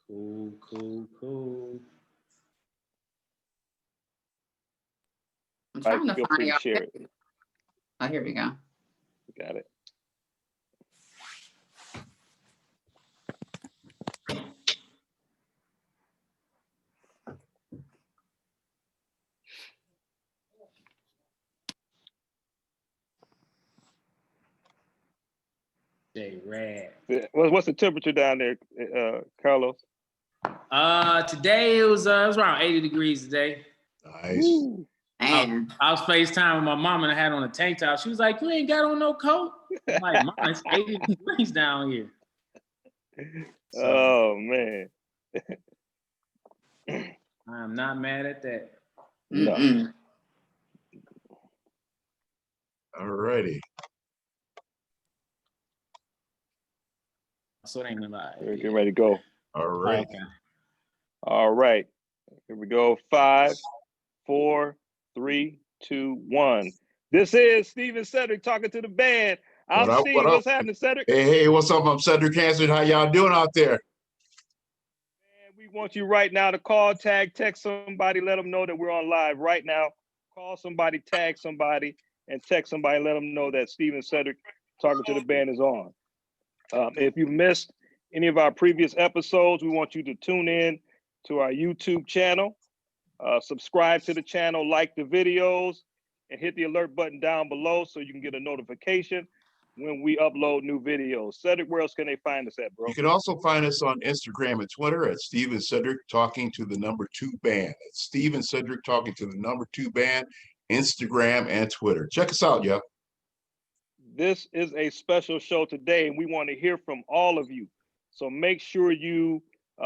Cool. I'm trying to Feel find free to y'all. share it. Oh, here we go. Got it. Rad. What's the temperature down there, Carlos? Today it was around 80 degrees today. Nice. Woo. And I was FaceTime with my mom and I had on a tank top. She was like, "You ain't got on no coat." I'm like, "Mom, it's 80 degrees down here." So, Oh man. I'm not mad at that. No. All righty. So it ain't gonna lie. We're getting ready to go. All right. Okay. All right. Here we go. 5, 4, 3, 2, 1. This is Steve and Cedric talking to the band. I'm What up, Steve. what up? What's happening, Cedric? Hey, what's up? I'm Cedric Hansen. How y'all doing out there? Man, we want you right now to call, tag, text somebody, let them know that we're on live right now. Call somebody, tag somebody, and text somebody, let them know that Steve and Cedric talking to the band is on. If you missed any of our previous episodes, we want you to tune in to our YouTube channel, subscribe to the channel, like the videos, and hit the alert button down below so you can get a notification when we upload new videos. Cedric, where else can they find us at, bro? You can also find us on Instagram and Twitter at Steve and Cedric talking to the number 2 band. It's Steve and Cedric talking to the number 2 band, Instagram and Twitter. Check us out, y'all. This is a special show today, and we want to hear from all of you. So make sure you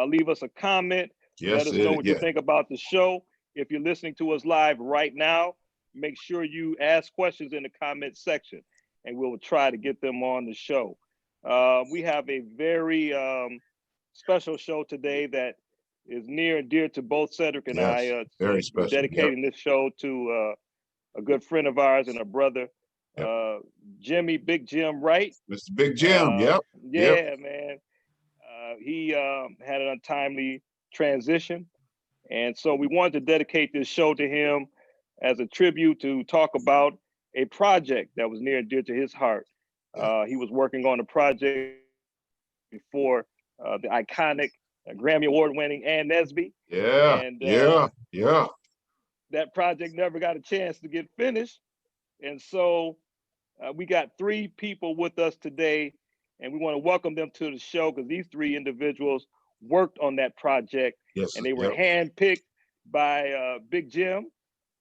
leave us a comment. Yes, Let us know what you think about the show. If you're listening to us live right now, make sure you ask questions in the comment section, and we'll try to get them on the show. We have a very special show today that is near and dear to both Cedric and I. Very special. We're dedicating this show to a good friend of ours and a brother, Jimmy, Big Jim Wright. Mr. Big Jim, Yeah, man. He had an untimely transition. And so we wanted to dedicate this show to him as a tribute to talk about a project that was near and dear to his heart. He was working on a project before the iconic Grammy Award winning Ann Nesby. That project never got a chance to get finished. And so we got 3 people with us today, and we want to welcome them to the show because these 3 individuals worked on that project, and they were handpicked by Big Jim.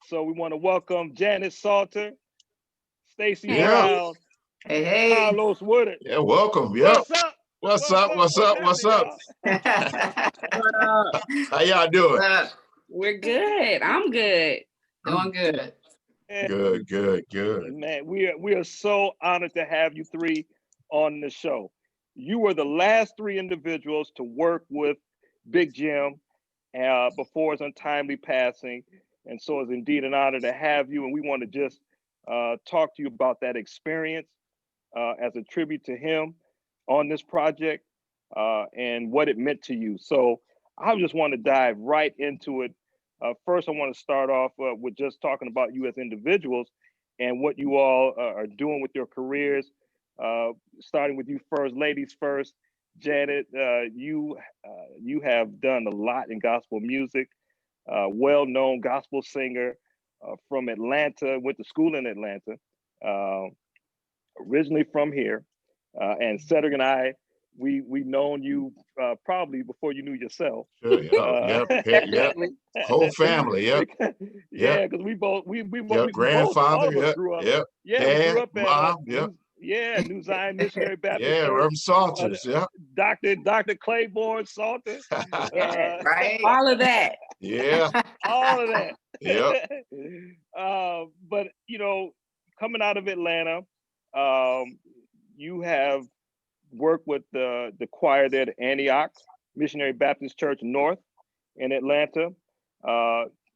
So we want to welcome Janice Salter, Staci Brown, hey, Carlos Woodard. Yeah, welcome. What's up? What's up? How y'all doing? We're good. I'm good. Doing good. Good. Man, we are so honored to have you 3 on the show. You were the last 3 individuals to work with Big Jim before his untimely passing. And so it's indeed an honor to have you. And we want to just talk to you about that experience as a tribute to him on this project and what it meant to you. So I just want to dive right into it. First, I want to start off with just talking about you as individuals and what you all are doing with your careers. Starting with you first, ladies first. Janet, you have done a lot in gospel music. Well-known gospel singer from Atlanta. Went to school in Atlanta. Originally from here, and Cedric and I, we've known you probably before you knew yourself. Sure, whole family, Yeah, because we both grandfather, we grew up. We grew up at New Zion Missionary Baptist Church. Reverend Salters, Dr. Claiborne Salter. Right. All of that. All of that. But coming out of Atlanta, you have worked with the choir there at Antioch Missionary Baptist Church North in Atlanta,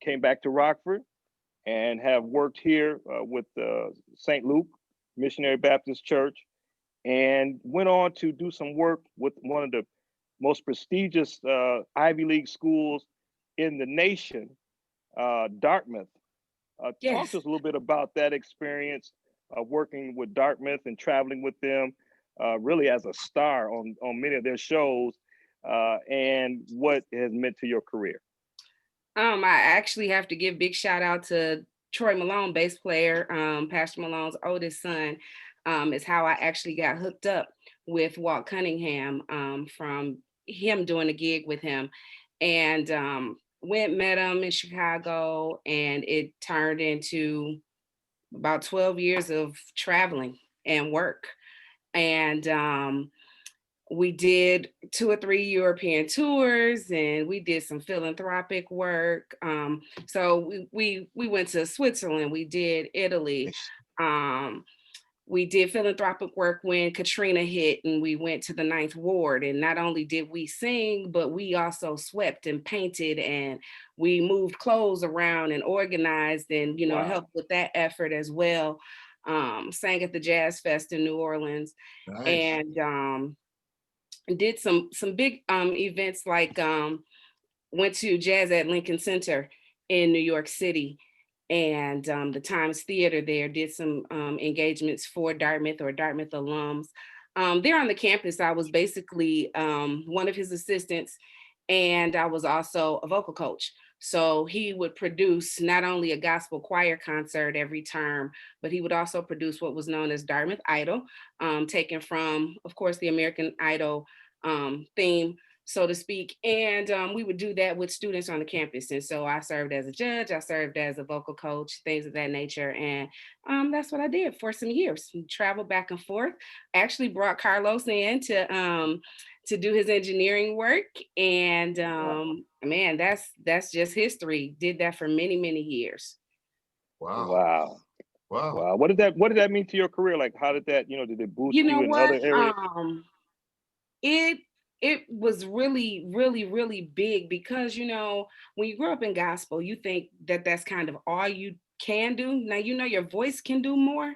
came back to Rockford and have worked here with St. Luke Missionary Baptist Church, and went on to do some work with one most prestigious Ivy League schools in the nation, Dartmouth. Talk Yes. to us a little bit about that experience of working with Dartmouth and traveling with them, really as a star on many of their shows, and what it has meant to your career. I actually have to give big shout out to Troy Malone, bass player, Pastor Malone's oldest son, is how I actually got hooked up with Walt Cunningham, from him doing a gig with him. And met him in Chicago, and it turned into about 12 years of traveling and work. And we did 2 or 3 European tours, and we did some philanthropic work. So we went to Switzerland, we did Italy. We did philanthropic work when Katrina hit, and we went to the 9th Ward. And not only did we sing, but we also swept and painted, and we moved clothes around and organized, and Wow. helped with that effort as well. Sang at the Jazz Fest in New Orleans. Nice. And did some big events, like went to Jazz at Lincoln Center in New York City, and the Times Theater there, did some engagements for Dartmouth or Dartmouth alums. There on the campus, I was basically one of his assistants, and I was also a vocal coach. So he would produce not only a gospel choir concert every term, but he would also produce what was known as Dartmouth Idol, taken from, of course, the American Idol theme, so to speak. And we would do that with students on the campus. And so I served as a judge, I served as a vocal coach, things of that nature. And that's what I did for some years. Traveled back and forth. Actually brought Carlos in to do his engineering work. And man, that's just history. Did that for many, many years. Wow. What did that mean to your career? Like, how did that, did it boost you in what? other areas? It was really, really, really big, because, when you grow up in gospel, you think that that's kind of all you can do. Now, your voice can do more,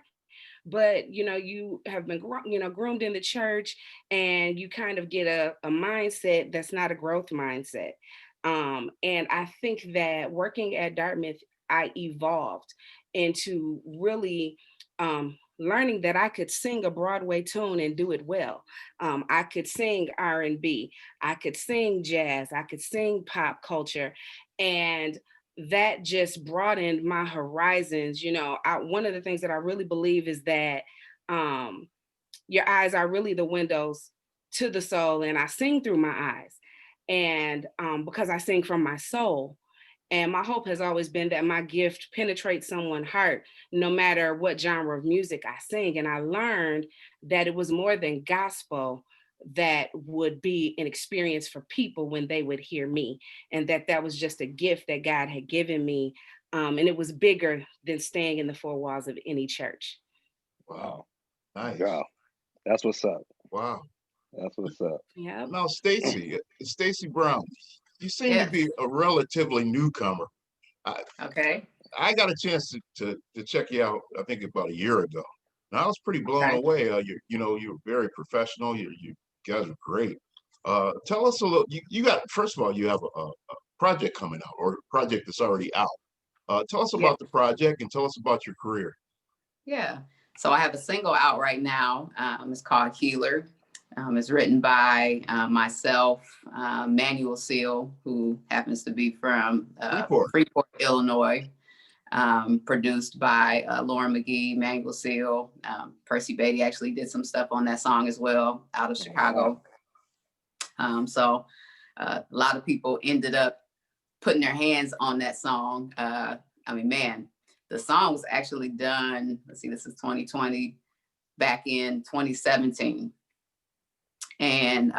but, you have been, groomed in the church, and you kind of get a mindset that's not a growth mindset. And I think that working at Dartmouth, I evolved into really learning that I could sing a Broadway tune and do it well. I could sing R&B, I could sing jazz, I could sing pop culture, and that just broadened my horizons. One of the things that I really believe is that your eyes are really the windows to the soul, and I sing through my eyes, and because I sing from my soul. And my hope has always been that my gift penetrates someone's heart, no matter what genre of music I sing. And I learned that it was more than gospel that would be an experience for people when they would hear me, and that was just a gift that God had given me. And it was bigger than staying in the 4 walls of any church. Wow. Nice. Wow. That's what's up. Wow. That's what's up. Yeah. Now, Staci Brown, you seem Yes. to be a relatively newcomer. Okay. I got a chance to check you out, I think about a year ago. And I was pretty blown Okay. away. You're very professional. You guys are great. Tell us a little. You got, first of all, you have a project coming out, or a project that's already out. Tell us about the project, and tell us about your career. Yeah. So I have a single out right now. It's called Healer. It's written by myself, Manuel Seal, who happens to be from Freeport, Illinois. Produced by Lauren McGee, Manuel Seal. Percy Beatty actually did some stuff on that song as well, out of Chicago. So a lot of people ended up putting their hands on that song. The song was actually done, this is 2020, back in 2017. And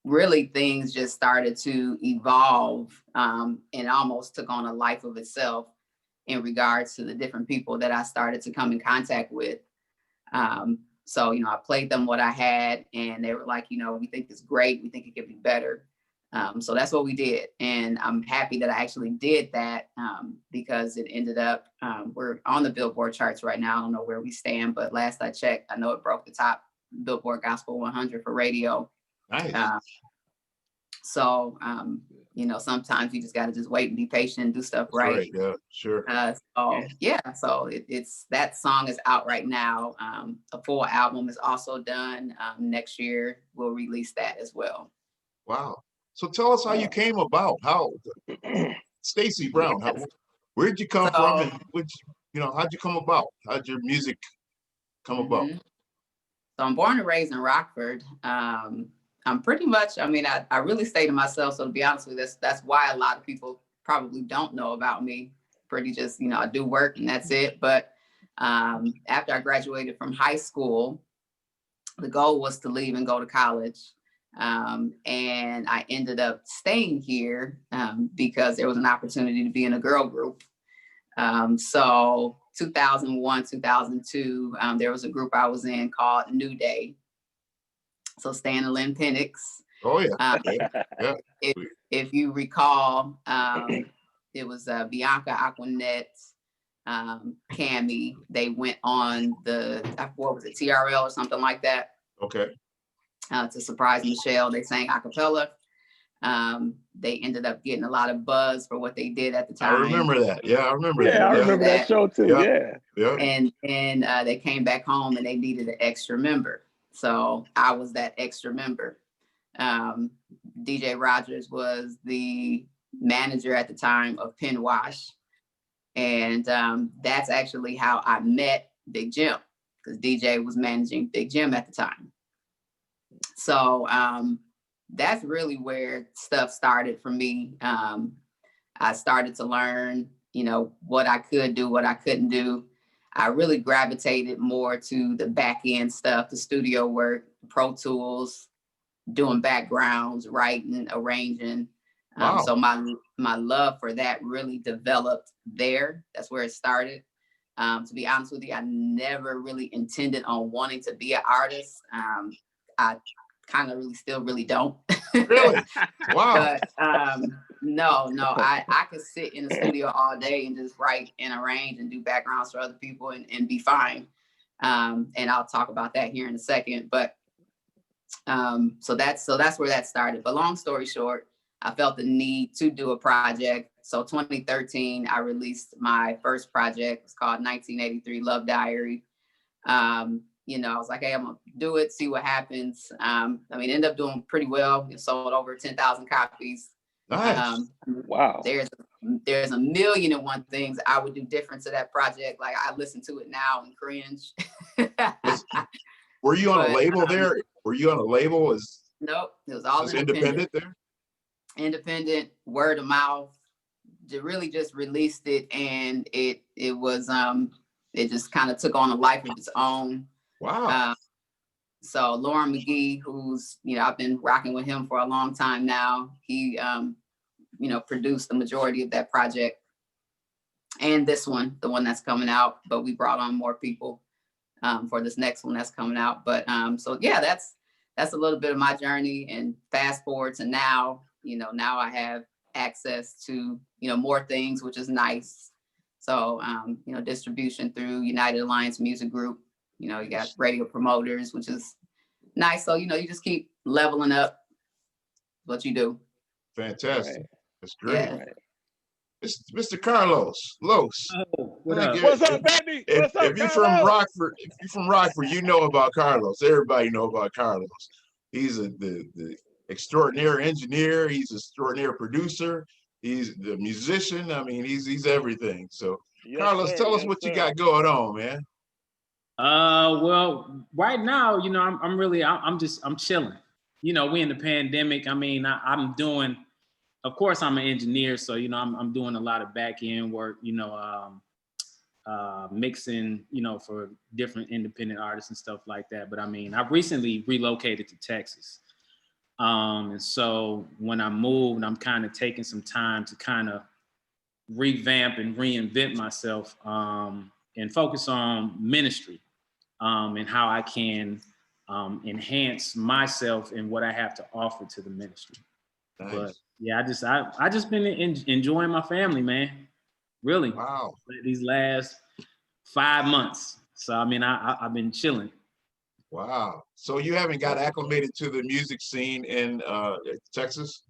really things just started to evolve and almost took on a life of itself in regards to the different people that I started to come in contact with. So, I played them what I had, and they were like, we think it's great. We think it could be better. So that's what we did. And I'm happy that I actually did that because it ended up, we're on the Billboard charts right now. I don't know where we stand, but last I checked, I know it broke the top Billboard Gospel 100 for radio. Nice. So, you know, sometimes you just got to just wait and be patient and do stuff That's right. Yeah, sure. So it's that song is out right now. A full album is also done. Next year we'll release that as well. Wow. So tell us how you came about. How Staci Brown? Where'd you come from, and how'd you come about? How'd your music come about? So I'm born and raised in Rockford. I'm pretty much, I mean, I really stay to myself. So to be honest with you, that's why a lot of people probably don't know about me. Pretty just, I do work and that's it. But after I graduated from high school, the goal was to leave and go to college. And I ended up staying here because there was an opportunity to be in a girl group. So 2001, 2002, there was a group I was in called New Day. So Stan and Lynn Penix. Oh yeah. Yeah. If you recall, it was Bianca Aquanet, Cammie. They went on what was it, TRL or something like that. Okay. To surprise Michelle, they sang a cappella. They ended up getting a lot of buzz for what they did at the time. I remember that. Yeah, I remember that. I remember that show too. Yeah. And they came back home and they needed an extra member. So I was that extra member. DJ Rogers was the manager at the time of Penn Wash. And that's actually how I met Big Jim, because DJ was managing Big Jim at the time. So that's really where stuff started for me. I started to learn, what I could do, what I couldn't do. I really gravitated more to the back end stuff, the studio work, Pro Tools, doing backgrounds, writing, arranging. Wow. So my love for that really developed there. That's where it started. To be honest with you, I never really intended on wanting to be an artist. I kind of really don't. Really? Wow. But no, I could sit in the studio all day and just write and arrange and do backgrounds for other people and be fine. And I'll talk about that here in a second. But so that's where that started. But long story short, I felt the need to do a project. So 2013, I released my first project. It's called 1983 Love Diary. I was like, hey, I'm gonna do it, see what happens. Ended up doing pretty well. It sold over 10,000 copies. Nice. Wow. There's a million and one things I would do different to that project. Like I listen to it now and cringe. Were you on a label there? Were you on a label? Nope. It was all independent there? Independent, word of mouth. Really just released it, and it was it just kind of took on a life of its own. Wow. So Lauren McGee, who's, I've been rocking with him for a long time now. He, produced the majority of that project and this one, the one that's coming out, but we brought on more people for this next one that's coming out. But so yeah, that's a little bit of my journey, and fast forward to now, now I have access to, more things, which is nice. So, distribution through United Alliance Music Group. You got radio promoters, which is nice. So, you just keep leveling up what you do. Fantastic. Right. That's great. Yeah. Mr. Carlos Los. Oh, what up? What's up, baby? What's up, if you're from Rockford, you know about Carlos. Everybody know about Carlos. He's the extraordinary engineer. He's an extraordinary producer. He's the musician. I mean, he's everything. So, Yes, Carlos, sir. tell us Yes, what sir. you got going on, man. Well, right now, I'm chilling. We in the pandemic. I'm doing, of course, I'm an engineer, so I'm doing a lot of back end work. Mixing, for different independent artists and stuff like that. But I've recently relocated to Texas. And so when I moved, I'm kind of taking some time to kind of revamp and reinvent myself and focus on ministry and how I can enhance myself and what I have to offer to the ministry. Nice. But yeah, I just been enjoying my family, man. Really. Wow. These last 5 months. So I've been chilling. Wow. So you haven't got acclimated to the music scene in Texas?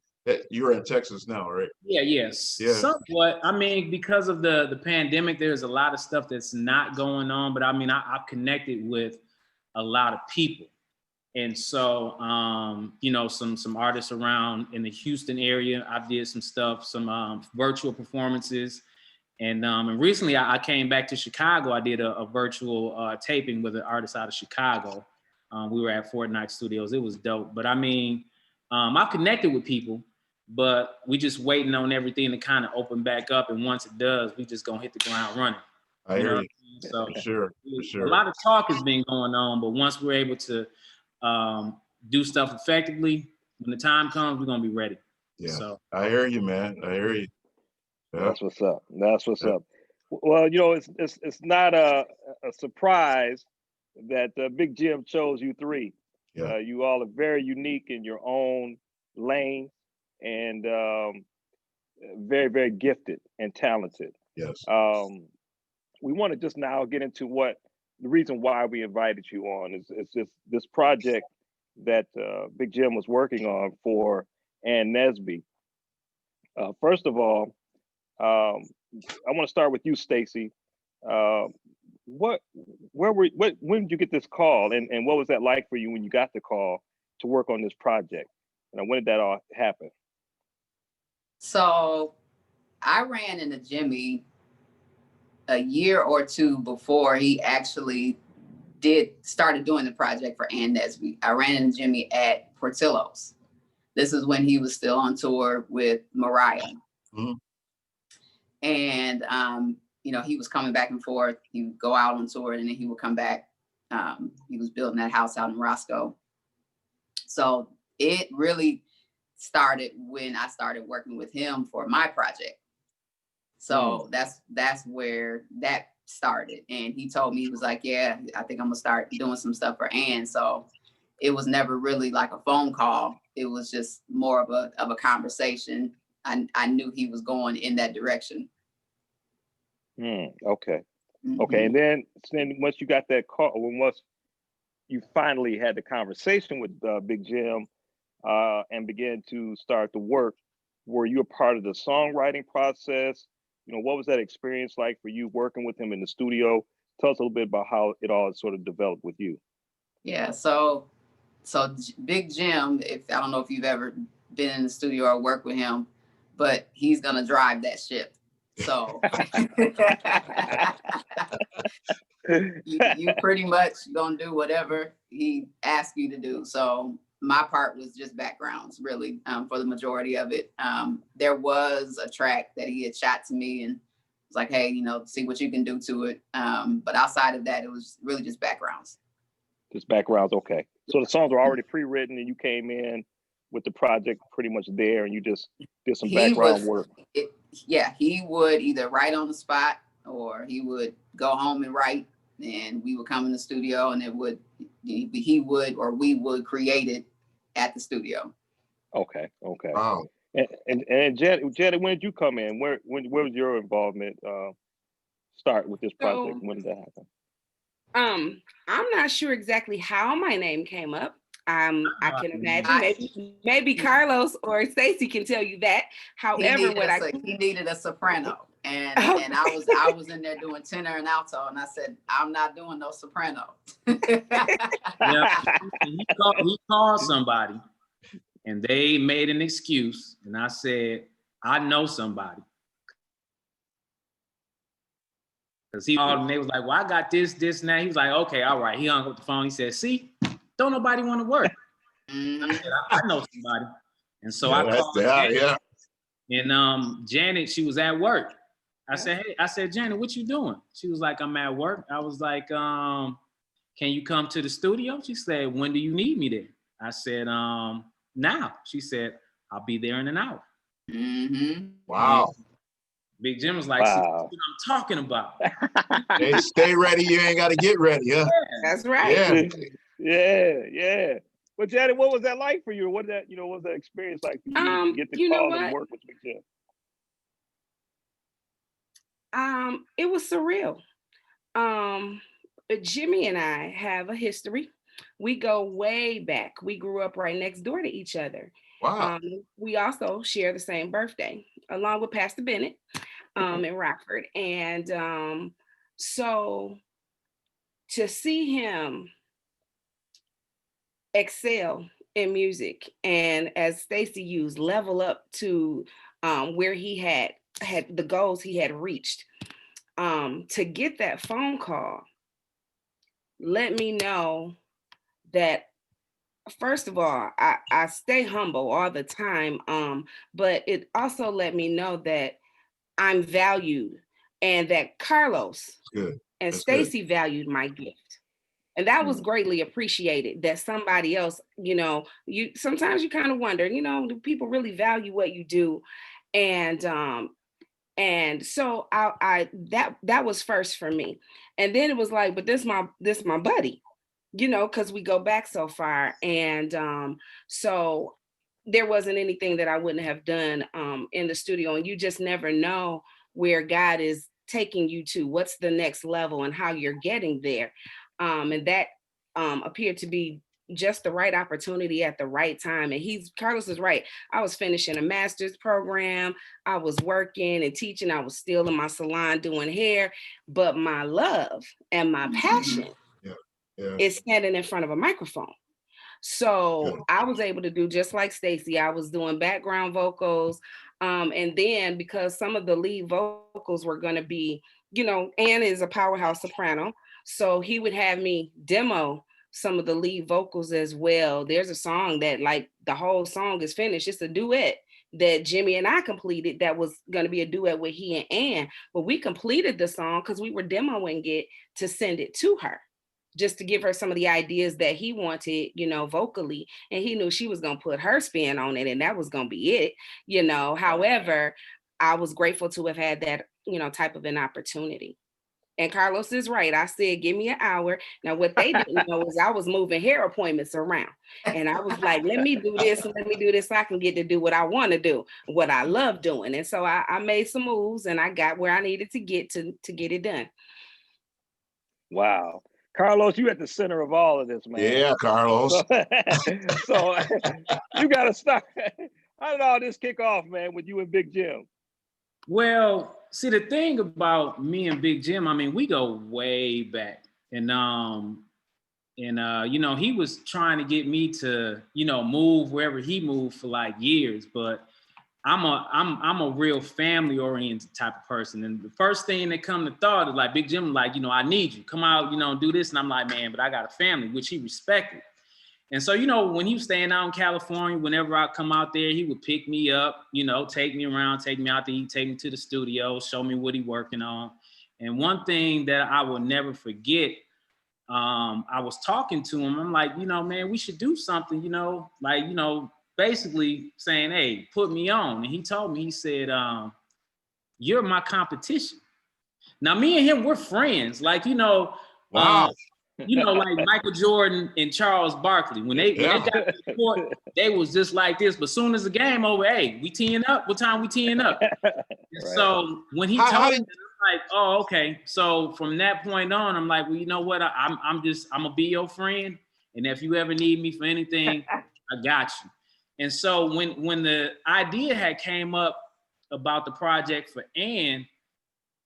You're in Texas now, right? Yeah, yes. Yeah. Somewhat. I mean, because of the pandemic, there's a lot of stuff that's not going on. But I mean, I've connected with a lot of people. And so, you know, some artists around in the Houston area. I did some stuff, some virtual performances. And recently I came back to Chicago. I did a virtual taping with an artist out of Chicago. We were at Fortnite Studios. It was dope. But I mean, I've connected with people, but we just waiting on everything to kind of open back up. And once it does, we just gonna hit the ground running. I hear you. So For sure. a lot of talk has been going on, but once we're able to do stuff effectively, when the time comes, we're gonna be ready. Yeah. So I hear you, man. I hear you. Yeah. That's what's up. That's what's up. Well, you know, it's not a surprise that Big Jim chose you three. Yeah. You all are very unique in your own lane and very, very gifted and talented. Yes. We want to just now get into what the reason why we invited you on is just this project that Big Jim was working on for Ann Nesby. First of all, I want to start with you, Staci. When did you get this call, and what was that like for you when you got the call to work on this project? And when did that all happen? So I ran into Jimmy a year or two before he actually started doing the project for Ann Nesby. I ran into Jimmy at Portillo's. This is when he was still on tour with Mariah. Mm-hmm. And you know, he was coming back and forth. He would go out on tour and then he would come back. He was building that house out in Roscoe. So it really started when I started working with him for my project. So that's where that started. And he told me, he was like, yeah, I think I'm gonna start doing some stuff for Ann. So it was never really like a phone call. It was just more of a conversation. I knew he was going in that direction. Okay. Mm-hmm. Okay. And then once you got that call, once you finally had the conversation with Big Jim and began to start the work, were you a part of the songwriting process? You know, what was that experience like for you working with him in the studio? Tell us a little bit about how it all sort of developed with you. Yeah. So Big Jim, I don't know if you've ever been in the studio or worked with him, but he's gonna drive that ship. So you pretty much gonna do whatever he asks you to do. So my part was just backgrounds, really, for the majority of it. There was a track that he had shot to me and was like, hey, you know, see what you can do to it. But outside of that, it was really just backgrounds. Just backgrounds, okay. So the songs were already pre-written and you came in with the project pretty much there and you just did some background work. He would either write on the spot or he would go home and write, and we would come in the studio and he would or we would create it at the studio. Okay. Wow. And Janet, when did you come in? Where was your involvement start with this project? When did that happen? I'm not sure exactly how my name came up. I can imagine maybe Carlos or Staci can tell you that. However, he needed a soprano, and I was in there doing tenor and alto, and I said, I'm not doing no soprano. Yeah, he called somebody, and they made an excuse, and I said, I know somebody. Because he called and they was like, well, I got this, and that. He was like, okay, all right. He hung up the phone. He said, see, don't nobody want to work. I said, I know somebody. And so I called Janet. And Janet, she was at work. I said, Janet, what you doing? She was like, I'm at work. I was like, can you come to the studio? She said, when do you need me there? I said, now. She said, I'll be there in an hour. Mm-hmm. Wow. Big Jim was like, wow. See, that's what I'm talking about. Hey, stay ready. You ain't got to get ready, huh? That's right. Yeah. But Janet, what was that like for you? What was that experience like for you to get the call and work with Big Jim? It was surreal. Jimmy and I have a history. We go way back. We grew up right next door to each other. Wow. We also share the same birthday, along with Pastor Bennett in Rockford. And so to see him excel in music, and as Stacy used, level up to where he had the goals he had reached, to get that phone call let me know that, first of all, I stay humble all the time, but it also let me know that I'm valued, and that Carlos That's good. and That's good. Stacy valued my gift. And that was greatly appreciated, that somebody else, you sometimes you kind of wonder, do people really value what you do? And so I that was first for me. And then it was like, but this my buddy, because we go back so far. And so there wasn't anything that I wouldn't have done in the studio. And you just never know where God is taking you to, what's the next level and how you're getting there. And that appeared to be just the right opportunity at the right time. And Carlos is right. I was finishing a master's program. I was working and teaching. I was still in my salon doing hair, but my love and my passion is standing in front of a microphone. So I was able to do just like Stacy. I was doing background vocals. And then because some of the lead vocals were going to be, Ann is a powerhouse soprano. So he would have me demo some of the lead vocals as well. There's a song that, like, the whole song is finished. It's a duet that Jimmy and I completed that was going to be a duet with he and Ann. But we completed the song because we were demoing it to send it to her, just to give her some of the ideas that he wanted, vocally. And he knew she was going to put her spin on it, and that was going to be it, However, I was grateful to have had that, type of an opportunity. And Carlos is right. I said, give me an hour. Now, what they didn't know is I was moving hair appointments around. And I was like, let me do this and let me do this so I can get to do what I want to do, what I love doing. And so I made some moves and I got where I needed to get it done. Wow. Carlos, you at the center of all of this, man. Yeah, Carlos. So you got to start. How did all this kick off, man, with you and Big Jim? Well, see, the thing about me and Big Jim, I mean, we go way back. And he was trying to get me to, move wherever he moved for like years. But I'm a real family oriented type of person. And the first thing that come to thought is like, Big Jim, like, I need you, come out, do this. And I'm like, man, but I got a family, which he respected. And so, when he was staying out in California, whenever I come out there, he would pick me up, take me around, take me out to eat, take me to the studio, show me what he working on. And one thing that I will never forget, I was talking to him. I'm like, man, we should do something, basically saying, hey, put me on. And he told me, he said, you're my competition. Now, me and him, we're friends. Like, Wow. Like Michael Jordan and Charles Barkley, when they got to the court, they was just like this. But soon as the game over, hey, we teeing up. What time we teeing up? Right. So when he told me, I'm like, oh, okay. So from that point on, I'm like, well, you know what? I'm gonna be your friend, and if you ever need me for anything, I got you. And so when the idea had came up about the project for Ann,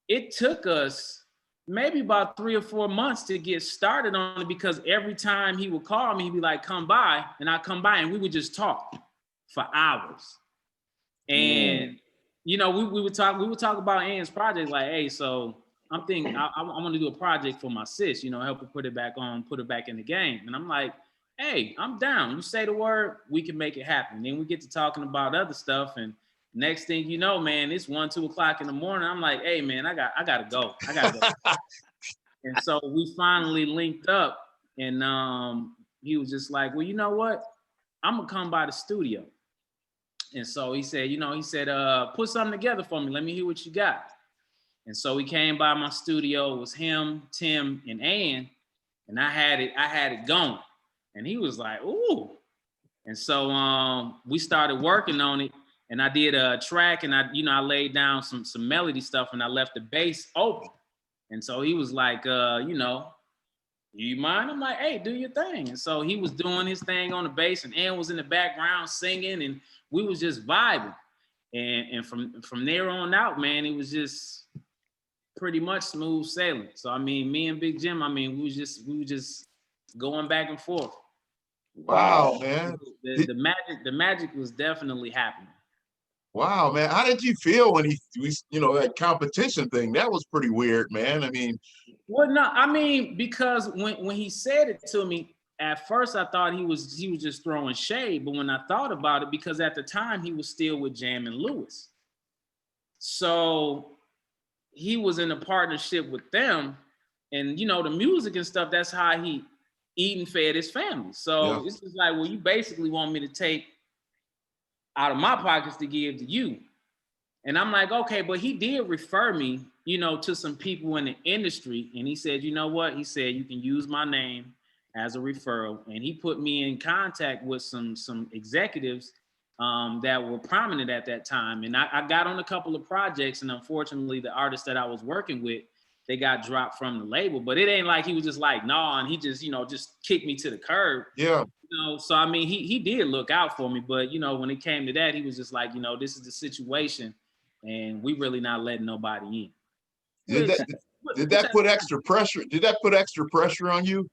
it took us maybe about 3 or 4 months to get started on it, because every time he would call me, he'd be like, come by, and I'd come by and we would just talk for hours. And, we would talk about Ann's project, like, hey, so I'm thinking I want to do a project for my sis, help her put it back in the game. And I'm like, hey, I'm down. You say the word, we can make it happen. Then we get to talking about other stuff, and next thing you know, man, it's 1, 2 o'clock in the morning. I'm like, hey, man, I gotta go. And so we finally linked up, and he was just like, well, you know what? I'm gonna come by the studio. And so he said, put something together for me. Let me hear what you got. And so he came by my studio. It was him, Tim, and Ann, and I had it going. And he was like, ooh. And so we started working on it. And I did a track, and I laid down some melody stuff, and I left the bass open. And so he was like, You mind? I'm like, hey, do your thing. And so he was doing his thing on the bass, and Ann was in the background singing, and we was just vibing. And from there on out, man, it was just pretty much smooth sailing. So I mean, me and Big Jim, I mean, we were just going back and forth. Wow, man. The magic was definitely happening. Wow, man. How did you feel when that competition thing? That was pretty weird, man. I mean, well, no, I mean, because when he said it to me, at first I thought he was just throwing shade, but when I thought about it, because at the time he was still with Jam and Lewis, so he was in a partnership with them, and the music and stuff. That's how he eat and fed his family. So It's just like, well, you basically want me to take out of my pockets to give to you. And I'm like, okay, but he did refer me, to some people in the industry. And he said, you know what? He said, you can use my name as a referral. And he put me in contact with some executives that were prominent at that time. And I got on a couple of projects, and unfortunately the artists that I was working with, they got dropped from the label. But it ain't like he was just like, nah, and he just, just kicked me to the curb. Yeah. So I mean, he did look out for me, but when it came to that, he was just like, this is the situation, and we really not letting nobody in. Did that put extra pressure? Did that put extra pressure on you?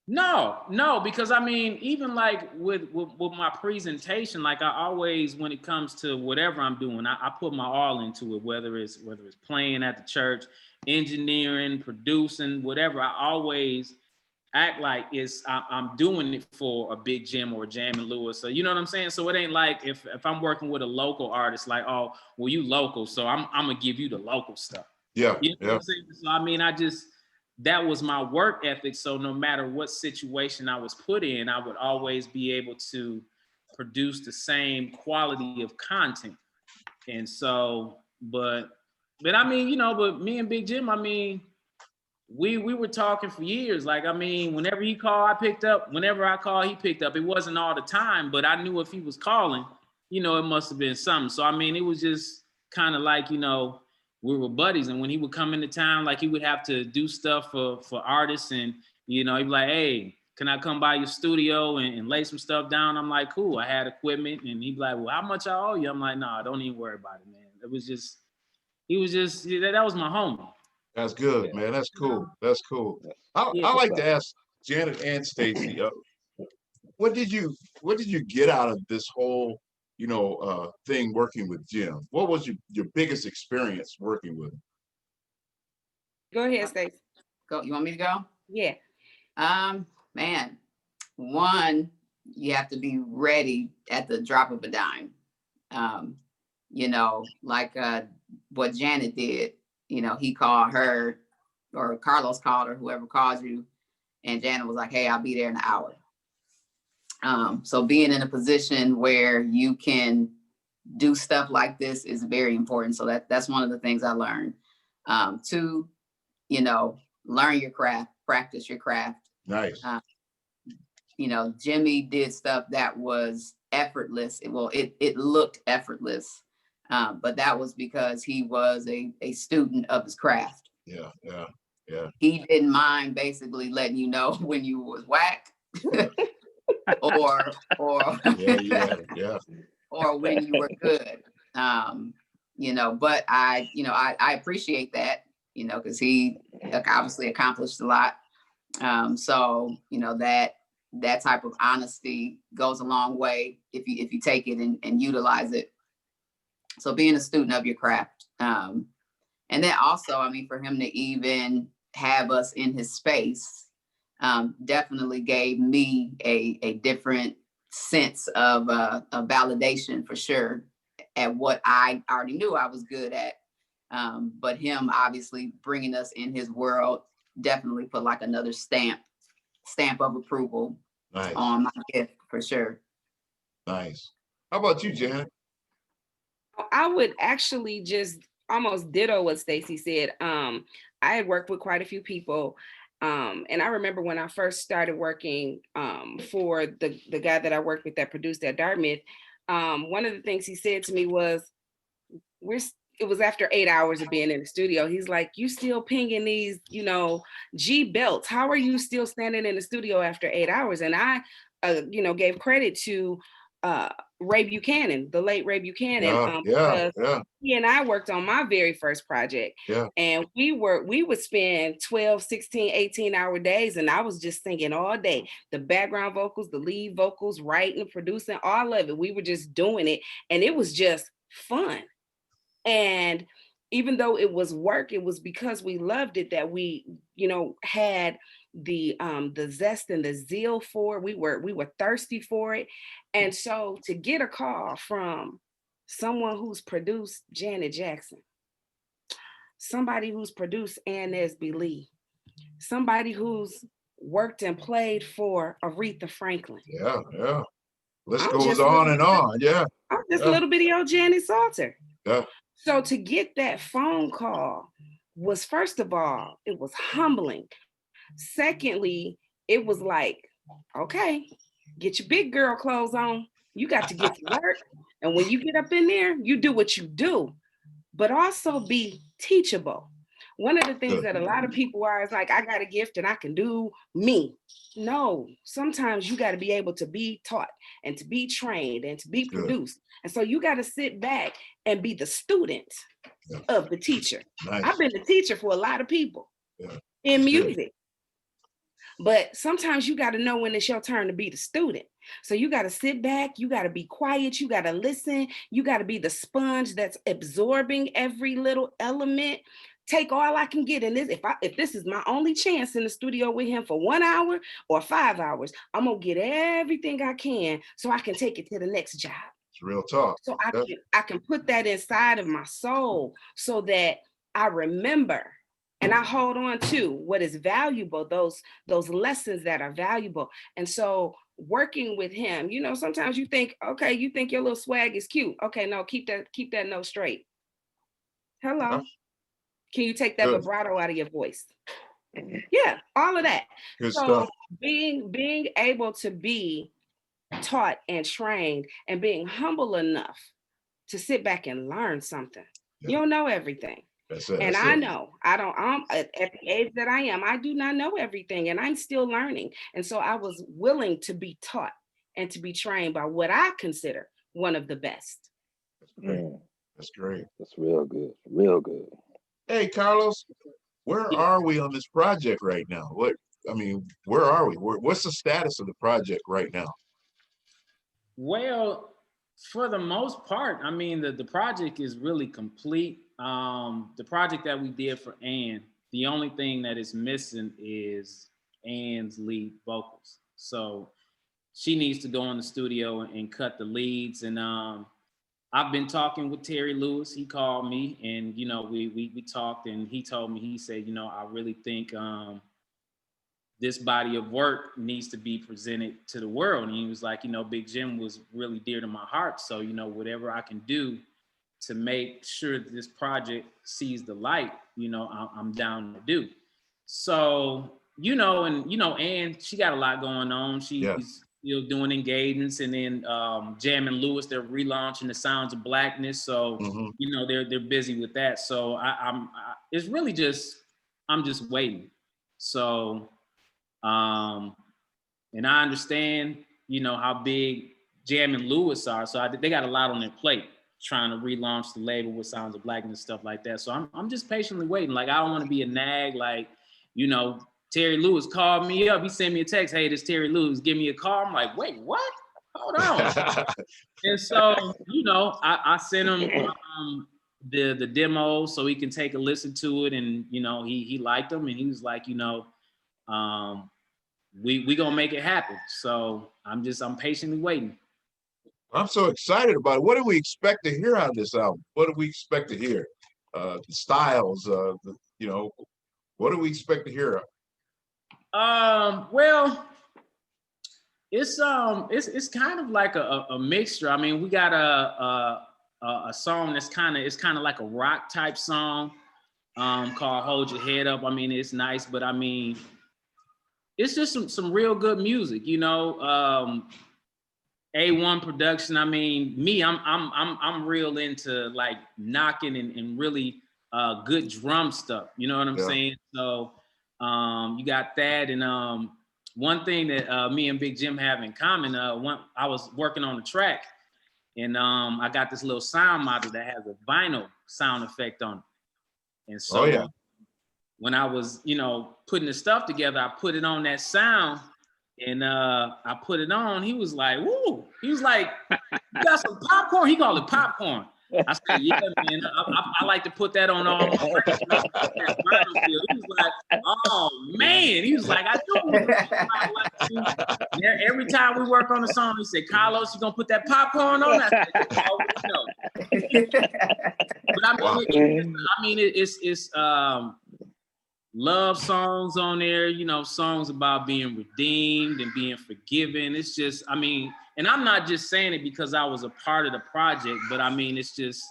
No, because I mean, even like with my presentation, like I always, when it comes to whatever I'm doing, I put my all into it, whether it's playing at the church, engineering, producing, whatever. I always act like I'm doing it for a Big Jim or a Jam and Lewis. So you know what I'm saying? So it ain't like if I'm working with a local artist, like, oh, well, you local, so I'm gonna give you the local stuff. Yeah. You know what I'm saying? So I mean, that was my work ethic. So no matter what situation I was put in, I would always be able to produce the same quality of content. And so, but I mean, but me and Big Jim, I mean, we were talking for years. Like, I mean, whenever he called, I picked up. Whenever I called, he picked up. It wasn't all the time, but I knew if he was calling, it must have been something. So, I mean, it was just kind of like, we were buddies. And when he would come into town, like he would have to do stuff for artists, and, he'd be like, hey, can I come by your studio and lay some stuff down? I'm like, cool. I had equipment. And he'd be like, well, how much I owe you? I'm like, nah, don't even worry about it, man. That was my homie. That's good, man. That's cool. That's cool. I like to ask Janet and Staci, what did you get out of this whole, thing working with Jim? What was your biggest experience working with him? Go ahead, Staci. Go. You want me to go? Yeah. Man, one, you have to be ready at the drop of a dime. Like what Janet did. He called her, or Carlos called her, whoever calls you, and Janet was like, hey, I'll be there in an hour. So being in a position where you can do stuff like this is very important. So that's one of the things I learned. Two, learn your craft, practice your craft. Nice. Jimmy did stuff that was effortless. It looked effortless. But that was because he was a student of his craft. Yeah. He didn't mind basically letting you know when you was whack, or or when you were good. But I appreciate that, because he obviously accomplished a lot. So that type of honesty goes a long way if you take it and utilize it. So being a student of your craft. And then also, I mean, for him to even have us in his space definitely gave me a different sense of validation, for sure, at what I already knew I was good at. But him obviously bringing us in his world definitely put like another stamp of approval on my gift, for sure. Nice. How about you, Janet? I would actually just almost ditto what Staci said. I had worked with quite a few people. And I remember when I first started working for the guy that I worked with that produced at Dartmouth, one of the things he said to me was, it was after 8 hours of being in the studio. He's like, you still pinging these, you know, G belts. How are you still standing in the studio after 8 hours? And I, you know, gave credit to Ray Buchanan, the late Ray Buchanan, because he and I worked on my very first project. And we would spend 12, 16, 18-hour days, and I was just singing all day. The background vocals, the lead vocals, writing, producing, all of it. We were just doing it, and it was just fun. And even though it was work, it was because we loved it that we, you know, had the zest and the zeal for it. We were thirsty for it. And so to get a call from someone who's produced Janet Jackson, somebody who's produced Ann Nesby Lee, somebody who's worked and played for Aretha Franklin. List goes on and on. I'm just a little bitty old Janet Salter. So to get that phone call was, first of all, it was humbling. Secondly, it was like, okay, get your big girl clothes on. You got to get to work. And when you get up in there, you do what you do, but also be teachable. One of the things that a lot of people are is like, I got a gift and I can do me. No, sometimes you got to be able to be taught and to be trained and to be produced. And so you got to sit back and be the student of the teacher. I've been the teacher for a lot of people in music. But sometimes you got to know when it's your turn to be the student. So you got to sit back, you got to be quiet, you got to listen, you got to be the sponge that's absorbing every little element. Take all I can get in this. If this is my only chance in the studio with him for 1 hour or 5 hours, I'm gonna get everything I can so I can take it to the next job. It's real talk. So I can put that inside of my soul so that I remember and I hold on to what is valuable, those lessons that are valuable. And so working with him, you know, sometimes you think, okay, you think your little swag is cute. Okay, no, keep that note straight. Hello. Can you take that vibrato out of your voice? Yeah, all of that. Good so stuff. being able to be taught and trained and being humble enough to sit back and learn something. You don't know everything. And I know I'm at the age that I am, I do not know everything and I'm still learning. And so I was willing to be taught and to be trained by what I consider one of the best. That's great. That's real good. Real good. Hey, Carlos, where are we on this project right now? Where are we? What's the status of the project right now? Well, for the most part, I mean, the project is really complete. The project that we did for Ann, the only thing that is missing is Ann's lead vocals. So she needs to go in the studio and cut the leads. And I've been talking with Terry Lewis. He called me and, you know, we talked and he told me, he said, you know, I really think this body of work needs to be presented to the world. And he was like, you know, Big Jim was really dear to my heart. So, you know, whatever I can do to make sure that this project sees the light, you know, I'm down to do. So, you know, and, you know, Ann, she got a lot going on. She's still doing engagements, and then Jam and Lewis, they're relaunching the Sounds of Blackness. So, you know, they're busy with that. So it's really just, I'm just waiting. So, and I understand, you know, how big Jam and Lewis are. So they got a lot on their plate trying to relaunch the label with Sounds of Blackness and stuff like that. So I'm just patiently waiting. Like, I don't want to be a nag. Like, you know, Terry Lewis called me up. He sent me a text. Hey, this Terry Lewis, give me a call. I'm like, wait, what? Hold on. And so, you know, I sent him the demo so he can take a listen to it. And, you know, he liked them. And he was like, you know, we gonna make it happen. So I'm patiently waiting. I'm so excited about it. What do we expect to hear out of this album? What do we expect to hear? The styles, you know, what do we expect to hear? Well, it's kind of like a mixture. I mean, we got a song that's kind of like a rock type song called Hold Your Head Up. I mean, it's nice, but I mean, it's just some real good music, you know. A1 production. I mean, me, I'm real into like knocking and really good drum stuff. You know what I'm saying? So you got that, and one thing that me and Big Jim have in common. I was working on the track, and I got this little sound model that has a vinyl sound effect on it. And so when I was, putting the stuff together, I put it on that sound. And I put it on. He was like, "Woo!" He was like, "You got some popcorn?" He called it popcorn. I said, "Yeah, man. I like to put that on all my records." He was like, "Oh man!" He was like, "I do." Every time we work on a song, he said, "Carlos, you gonna put that popcorn on?" I said, "Oh no." But I mean, it's love songs on there, songs about being redeemed and being forgiven. It's just, I mean, and I'm not just saying it because I was a part of the project, but I mean, it's just,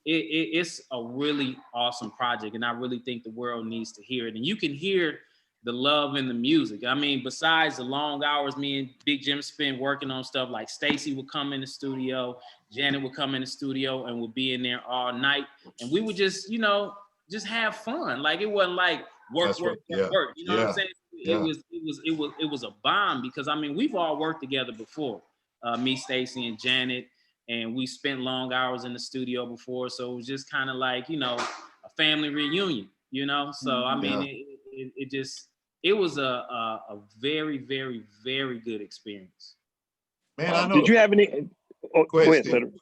it's a really awesome project. And I really think the world needs to hear it. And you can hear the love in the music. I mean, besides the long hours me and Big Jim spent working on stuff, like Staci would come in the studio, Janet would come in the studio and would be in there all night. And we would just, just have fun. Like it wasn't like work. You know what I'm saying? It was a bomb because I mean we've all worked together before, me, Staci, and Janet, and we spent long hours in the studio before. So it was just kind of like a family reunion, So I mean it was a very, very, very good experience. Man, I know. Did you have any? Go ahead, Cedric.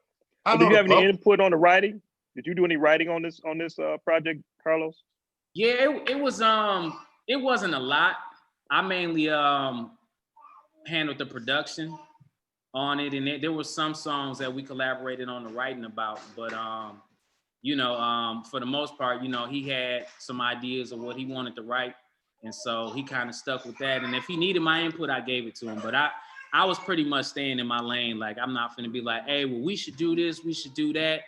Did you have any input on the writing? Did you do any writing on this project, Carlos? Yeah, it wasn't a lot. I mainly handled the production on it, and there were some songs that we collaborated on the writing about. But for the most part, he had some ideas of what he wanted to write, and so he kind of stuck with that. And if he needed my input, I gave it to him. But I was pretty much staying in my lane. Like I'm not finna be like, hey, well, we should do this, we should do that.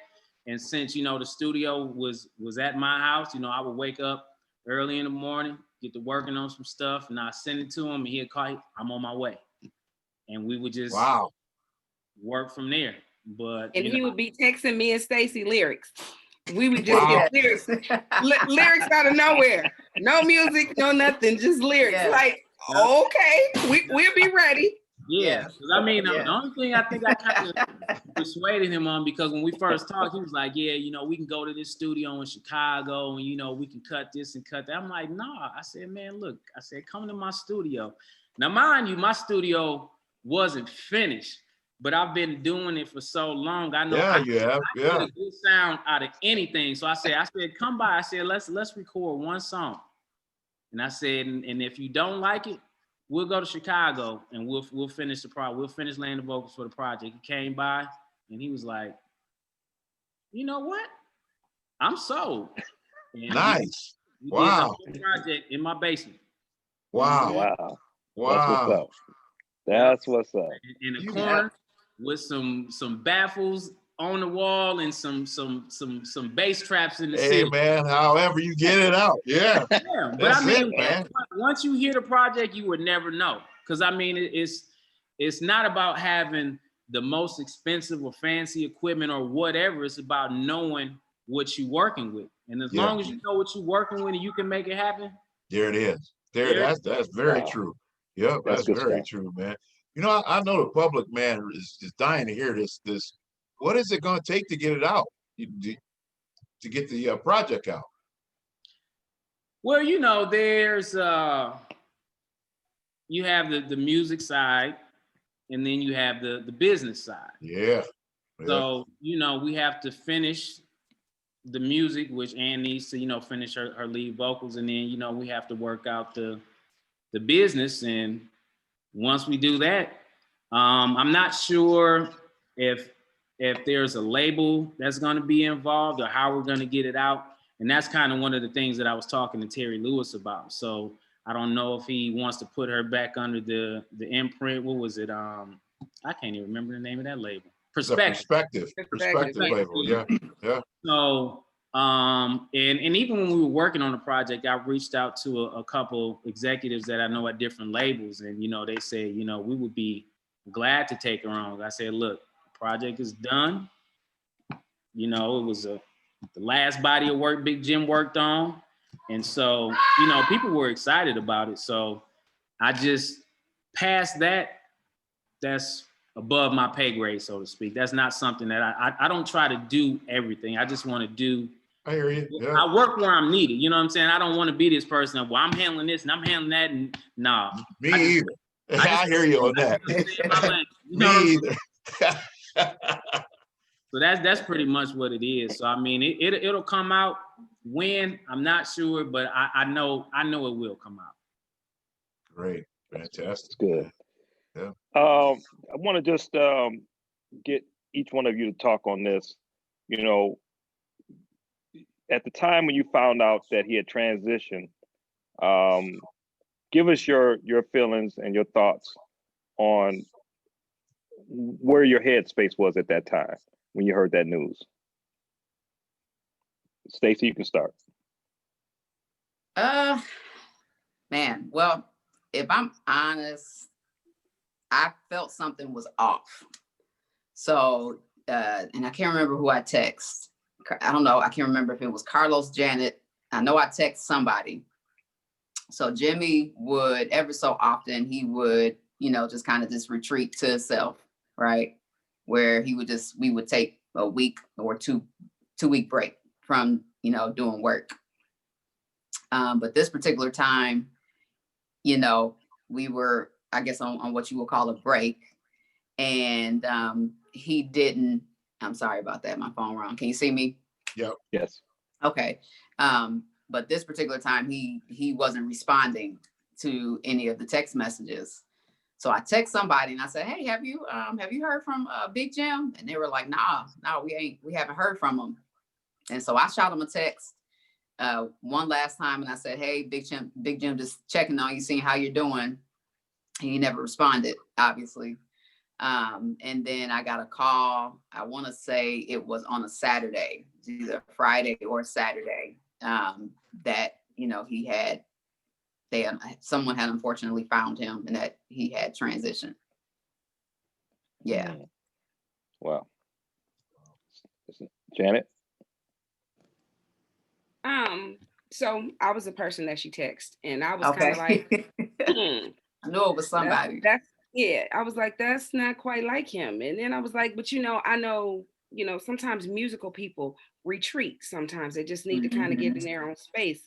And since, the studio was at my house, I would wake up early in the morning, get to working on some stuff, and I'd send it to him, and he'd call, I'm on my way. And we would just work from there. But he would be texting me and Staci lyrics. We would just get lyrics. Lyrics out of nowhere. No music, no nothing, just lyrics. Yeah. Like, okay, we'll be ready. Yeah, because I mean, the only thing I think I kind of persuaded him on, because when we first talked, he was like, yeah, we can go to this studio in Chicago and, we can cut this and cut that. I'm like, nah. I said, man, look, come to my studio. Now, mind you, my studio wasn't finished, but I've been doing it for so long. I know I get a good sound out of anything. So I said, come by. I said, let's record one song. And I said, and if you don't like it, we'll go to Chicago and we'll finish the project. We'll finish laying the vocals for the project. He came by and he was like, you know what? I'm sold. And nice. We did the whole project in my basement. Wow. That's what's up. In the corner with some baffles on the wall and some bass traps in the ceiling. Hey man, however you get it out. Yeah. But I mean, once you hear the project, you would never know. Because I mean, it's not about having the most expensive or fancy equipment or whatever. It's about knowing what you're working with. And as long as you know what you're working with and you can make it happen. There it is. That's very true. Yeah, that's very true, man. I know the public, man, is dying to hear this. What is it going to take to get it out, to get the project out? Well, there's you have the music side, and then you have the business side. Yeah. So we have to finish the music, which Ann needs to finish her lead vocals, and then we have to work out the business. And once we do that, I'm not sure if there's a label that's going to be involved or how we're going to get it out. And that's kind of one of the things that I was talking to Terry Lewis about. So I don't know if he wants to put her back under the imprint. What was it? I can't even remember the name of that label. Perspective label. Yeah. So, and even when we were working on the project, I reached out to a couple executives that I know at different labels. And, they said, we would be glad to take her on. I said, look, the project is done. You know, it was the last body of work Big Jim worked on. And so, you know, people were excited about it. So I just past that, that's above my pay grade, so to speak. That's not something that I don't try to do everything. I just want to do. I hear you. Yeah. I work where I'm needed. You know what I'm saying? I don't want to be this person of, well, I'm handling this and I'm handling that. And nah. Me either. I hear you on that. Me either. So that's pretty much what it is. So I mean, it'll come out when, I'm not sure, but I know it will come out. Great, fantastic. That's good. Yeah. I want to just get each one of you to talk on this. You know, at the time when you found out that he had transitioned, give us your feelings and your thoughts on where your headspace was at that time when you heard that news. Staci, you can start. Man, well, if I'm honest, I felt something was off. So, and I can't remember who I text. I don't know. I can't remember if it was Carlos, Janet. I know I text somebody. So Jimmy would, ever so often, he would, you know, just kind of just retreat to himself, right? Where we would take a week or two-week break from, you know, doing work. But this particular time, you know, we were, I guess, on what you would call a break. And he didn't, I'm sorry about that, my phone rang. Can you see me? Yep. Yes. Okay. But this particular time, he wasn't responding to any of the text messages. So I text somebody and I said, hey, have you heard from Big Jim? And they were like, nah, we haven't heard from him. And so I shot him a text one last time and I said, hey, Big Jim, just checking on you, seeing how you're doing. And he never responded, obviously. And then I got a call, I want to say it was on a Saturday, either Friday or Saturday, that, you know, someone had unfortunately found him and that he had transitioned. Yeah. Wow. Janet? So I was the person that she texted and I was kind of like, I knew it was somebody. Yeah, I was like, that's not quite like him. And then I was like, but you know, I know, you know, sometimes musical people retreat. Sometimes they just need to kind of get in their own space.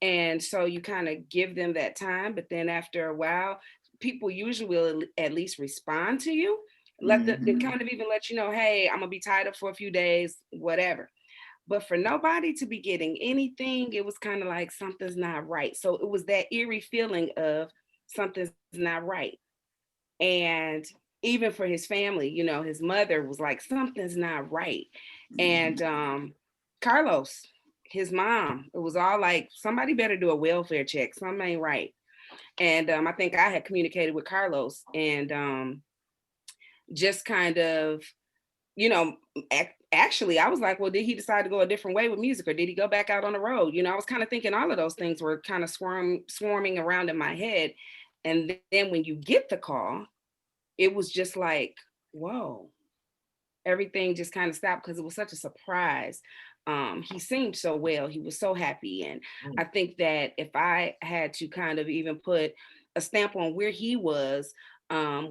And so you kind of give them that time. But then after a while, people usually will at least respond to you. Let them kind of even let you know, hey, I'm gonna be tied up for a few days, whatever. But for nobody to be getting anything, it was kind of like something's not right. So it was that eerie feeling of something's not right. And even for his family, you know, his mother was like, something's not right. And Carlos, his mom, it was all like, somebody better do a welfare check. Something ain't right. And I think I had communicated with Carlos and just kind of, you know, actually, I was like, well, did he decide to go a different way with music or did he go back out on the road? You know, I was kind of thinking all of those things were kind of swarming around in my head. And then when you get the call, it was just like, whoa, everything just kind of stopped because it was such a surprise. He seemed so well. He was so happy. And I think that if I had to kind of even put a stamp on where he was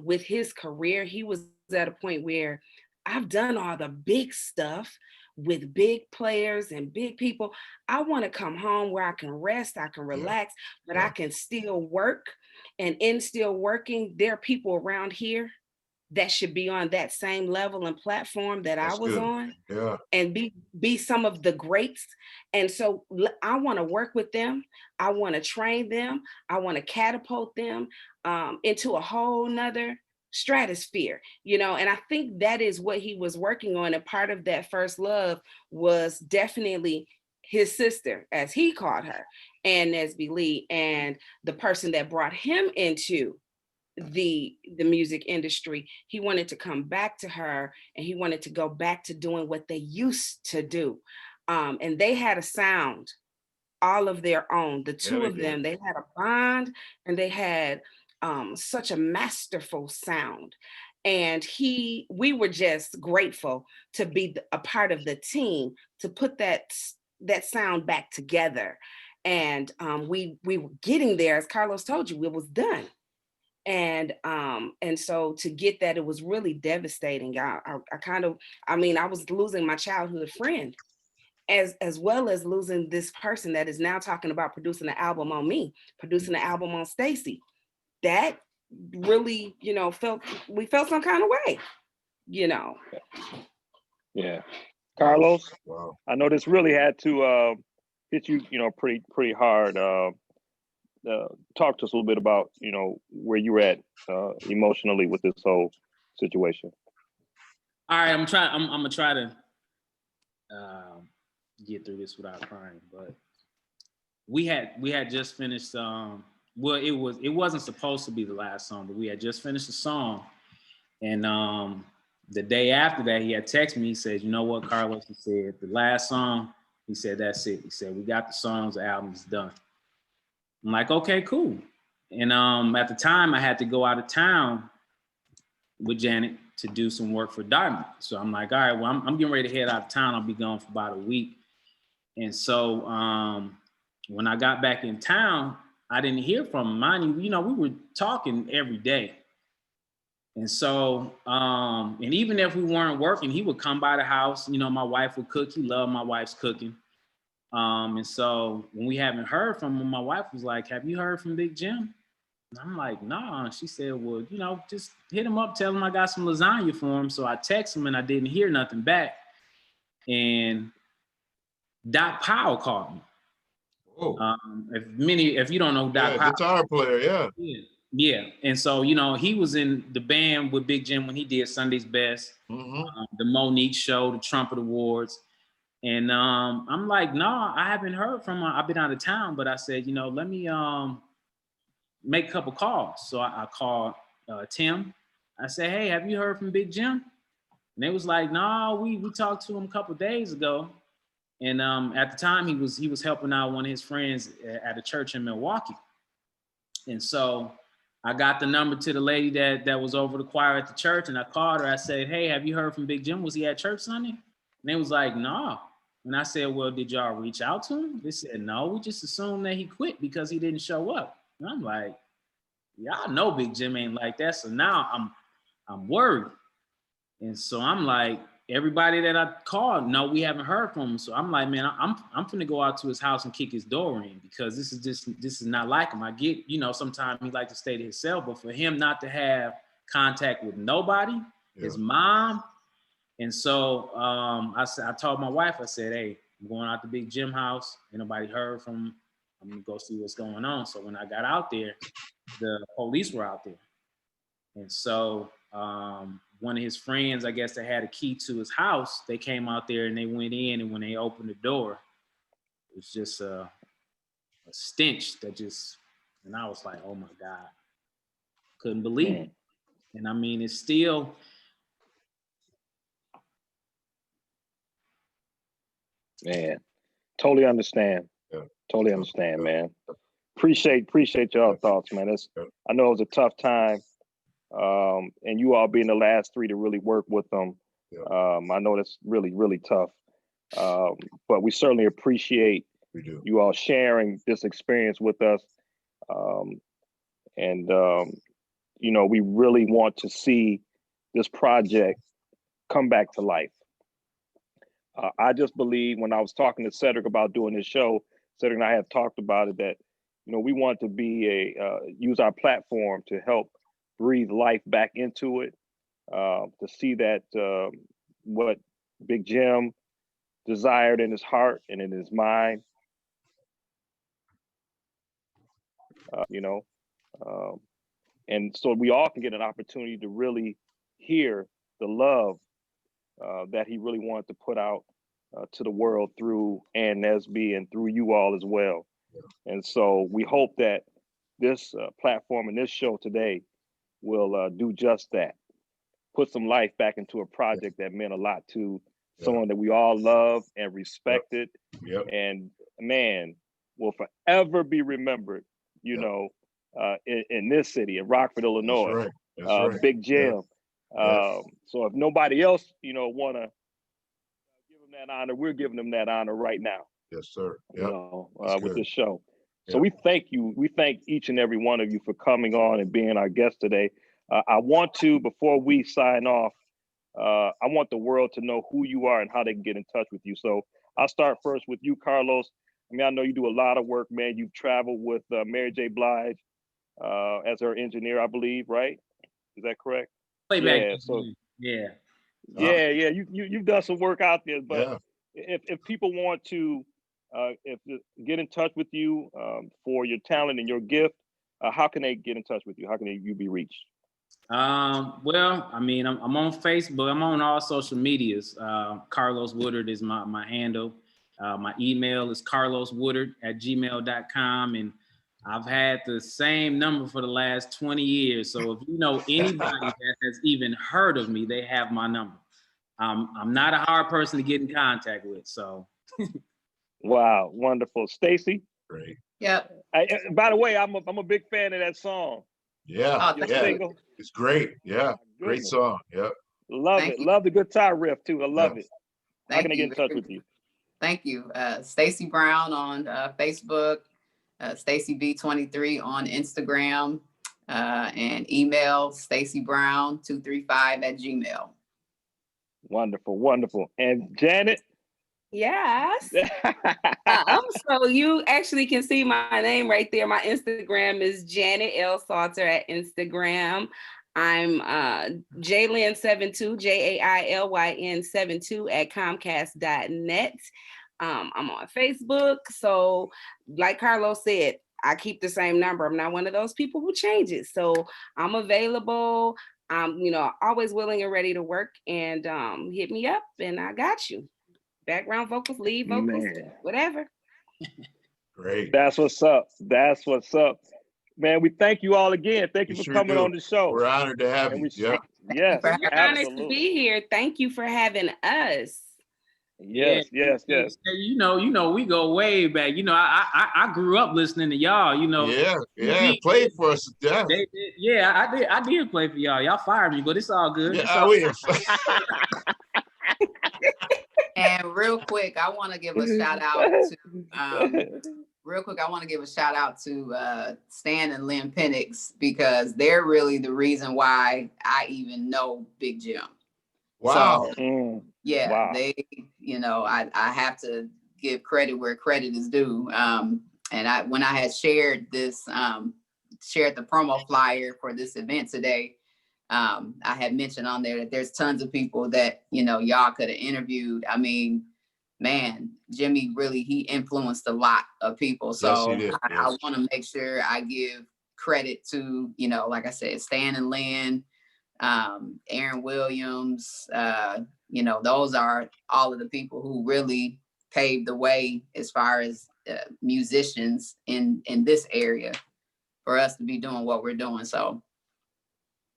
with his career, he was at a point where I've done all the big stuff with big players and big people. I want to come home where I can rest, I can relax, but I can still work. And in still working, there are people around here that should be on that same level and platform that I was on and be some of the greats. And so I want to work with them. I want to train them. I want to catapult them into a whole nother stratosphere, you know, and I think that is what he was working on. And part of that first love was definitely his sister, as he called her, and Nesby Lee, and the person that brought him into the music industry. He wanted to come back to her and he wanted to go back to doing what they used to do. And they had a sound all of their own. The two of them, they had a bond and they had such a masterful sound. And we were just grateful to be a part of the team to put that sound back together. And we were getting there, as Carlos told you, it was done. And so to get that, it was really devastating. I was losing my childhood friend, as well as losing this person that is now talking about producing an album on me, producing an album on Staci. That really, we felt some kind of way, Yeah. Carlos, Wow. I know this really had to hit you, pretty hard. Talk to us a little bit about, where you were at emotionally with this whole situation. All right, I'm gonna try to get through this without crying, but we had just finished. Well, it wasn't supposed to be the last song, but we had just finished the song, and the day after that, he had texted me. He said, "You know what, Carlos?" He said, "The last song." He said, "That's it." He said, "We got the songs. The album's done." I'm like, "Okay, cool." And at the time, I had to go out of town with Janet to do some work for Diamond. So I'm like, all right, well, I'm getting ready to head out of town. I'll be gone for about a week. And so when I got back in town, I didn't hear from him. Mind you, we were talking every day. And so, and even if we weren't working, he would come by the house. My wife would cook. He loved my wife's cooking. And so when we haven't heard from him, my wife was like, "Have you heard from Big Jim?" And I'm like, "Nah." And she said, "Well, just hit him up, tell him I got some lasagna for him." So I text him and I didn't hear nothing back. And Doc Powell called me. Oh. If you don't know Doc Powell, guitar player, yeah. And so, he was in the band with Big Jim when he did Sunday's Best, the Monique Show, the Trumpet Awards. And I'm like, "No, I haven't heard from him. I've been out of town." But I said, let me make a couple calls. So I called Tim. I said, "Hey, have you heard from Big Jim?" And they was like, "No, we talked to him a couple days ago." And at the time, he was helping out one of his friends at a church in Milwaukee. And so I got the number to the lady that was over the choir at the church, and I called her. I said, "Hey, have you heard from Big Jim? Was he at church Sunday?" And they was like, "No." And I said, "Well, did y'all reach out to him?" They said, "No, we just assumed that he quit because he didn't show up." And I'm like, "Y'all know Big Jim ain't like that." So now I'm worried. And so I'm like, everybody that I called, no, we haven't heard from him. So I'm like, man, I'm finna go out to his house and kick his door in, because this is not like him. I get, sometimes he like to stay to himself, but for him not to have contact with nobody, his mom. And so I told my wife, I said, "Hey, I'm going out to Big Jim house. Ain't nobody heard from him. I'm gonna go see what's going on." So when I got out there, the police were out there. And so one of his friends, I guess, that had a key to his house, they came out there and they went in, and when they opened the door, it was just a stench that and I was like, "Oh my God," couldn't believe it. And I mean, it's still, Man, totally understand. Yeah. Totally understand, man. Appreciate y'all thoughts, man. I know it was a tough time. And you all being the last three to really work with them. Yeah. I know that's really, really tough. But we certainly appreciate you all sharing this experience with us. We really want to see this project come back to life. I just believe, when I was talking to Cedric about doing this show, Cedric and I have talked about it, that we want to be use our platform to help breathe life back into it, to see that what Big Jim desired in his heart and in his mind, and so we all can get an opportunity to really hear the love that he really wanted to put out to the world through Ann Nesby and through you all as well. Yeah. And so we hope that this platform and this show today will do just that. Put some life back into a project that meant a lot to someone that we all love and respected. Yep. And man, will forever be remembered, in this city, in Rockford, Illinois. That's right. That's right. Big Jim. Yeah. So if nobody else, want to give him that honor, we're giving him that honor right now. Yes, sir. Yep. With this show. So Yep. we thank you. We thank each and every one of you for coming on and being our guest today. I want to, before we sign off, I want the world to know who you are and how they can get in touch with you. So I'll start first with you, Carlos. I mean, I know you do a lot of work, man. You've traveled with Mary J. Blige as her engineer, I believe, right? Is that correct? Playback. Yeah. You've done some work out there, but if people want to get in touch with you for your talent and your gift, how can they get in touch with you? How can you be reached? Well, I mean, I'm on Facebook. I'm on all social medias. Carlos Woodard is my handle. My email is carloswoodard@gmail.com. And I've had the same number for the last 20 years. So if you know anybody that has even heard of me, they have my number. I'm not a hard person to get in contact with. So. Wow, wonderful. Staci? Great. Yep. By the way, I'm a big fan of that song. Yeah, single. It's great. Yeah, great song. Yep. Love it. Love the guitar riff too. I love it. How can I get in touch with you? Thank you. Staci Brown on Facebook, Staci B23 on Instagram, and email stacibrown235@gmail. Wonderful. And Janet? Yes. So you actually can see my name right there. My Instagram is Janet L. Salter at Instagram. I'm Jailyn72, JAILYN72 at Comcast.net. I'm on Facebook. So like Carlos said, I keep the same number. I'm not one of those people who changes. So I'm available. I'm, always willing and ready to work, and hit me up and I got you. Background vocals, lead vocals, whatever. Great. That's what's up. Man, we thank you all again. Thank you for coming on the show. We're honored to have you. Yes, we're honored to be here. Thank you for having us. Yes. You know, we go way back. I grew up listening to y'all. Yeah, played for us. I did play for y'all. Y'all fired me, but it's all good. And real quick, I want to give a shout out to Stan and Lynn Penix, because they're really the reason why I even know Big Jim. Wow. So, they, I have to give credit where credit is due. And when I had shared the promo flyer for this event today, I had mentioned on there that there's tons of people that, y'all could have interviewed. I mean, man, Jimmy he influenced a lot of people. So I want to make sure I give credit to, like I said, Stan and Lynn, Aaron Williams, those are all of the people who really paved the way as far as musicians in this area for us to be doing what we're doing. So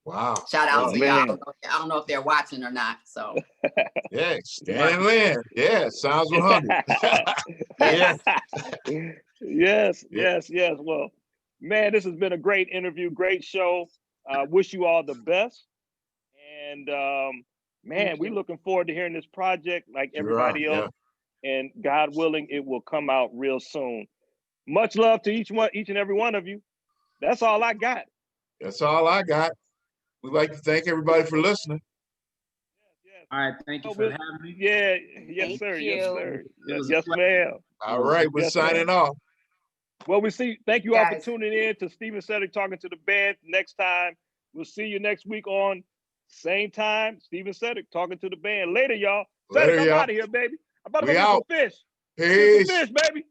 wow. Shout out to y'all. I don't know if they're watching or not. So yeah, Stan Lynn. Yeah, sounds 100. Yes. Well, man, this has been a great interview, great show. Wish you all the best. And man, we're looking forward to hearing this project like everybody else. And God willing, it will come out real soon. Much love to each and every one of you. That's all I got. We'd like to thank everybody for listening. All right, thank you for having me. Yeah, yes, sir. Yes, ma'am. All right, we're signing off. Well, thank you all for tuning in to Steve and Cedric Talking to the Band. Next time, we'll see you next week on same time, Steve and Cedric Talking to the Band. Later, y'all. Cedric, I'm out of here, baby. I'm about to go get some fish. Peace. Get some fish, baby.